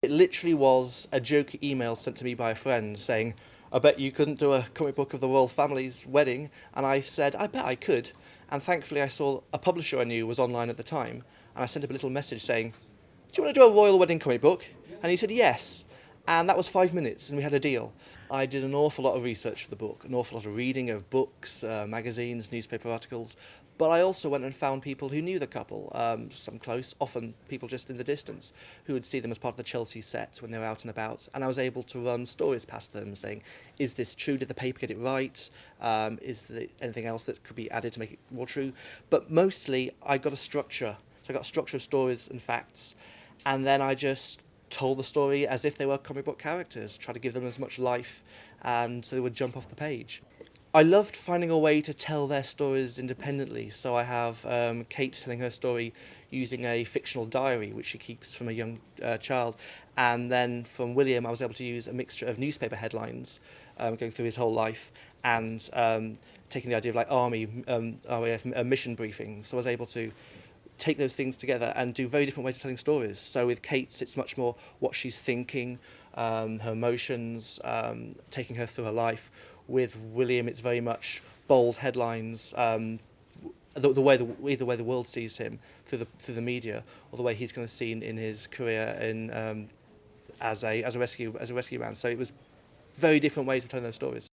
It literally was a joke email sent to me by a friend saying, I bet you couldn't do a comic book of the royal family's wedding. And I said, I bet I could. And thankfully I saw a publisher I knew was online at the time. And I sent him a little message saying, do you want to do a royal wedding comic book? And he said, yes. And that was 5 minutes and we had a deal. I did an awful lot of research for the book, an awful lot of reading of books, magazines, newspaper articles. But I also went and found people who knew the couple, some close, often people just in the distance, who would see them as part of the Chelsea set when they were out and about. And I was able to run stories past them saying, is this true? Did the paper get it right? Is there anything else that could be added to make it more true? But mostly I got a structure. So I got a structure of stories and facts. And then I just told the story as if they were comic book characters, try to give them as much life and so they would jump off the page. I loved finding a way to tell their stories independently. So I have Kate telling her story using a fictional diary, which she keeps from a young child. And then from William, I was able to use a mixture of newspaper headlines going through his whole life and taking the idea of like army, RAF mission briefings. So I was able to take those things together and do very different ways of telling stories. So with Kate, it's much more what she's thinking, her emotions, taking her through her life. With William, it's very much bold headlines, the way the world sees him through the media, or the way he's kind of seen in his career in as a rescue man. So it was very different ways of telling those stories.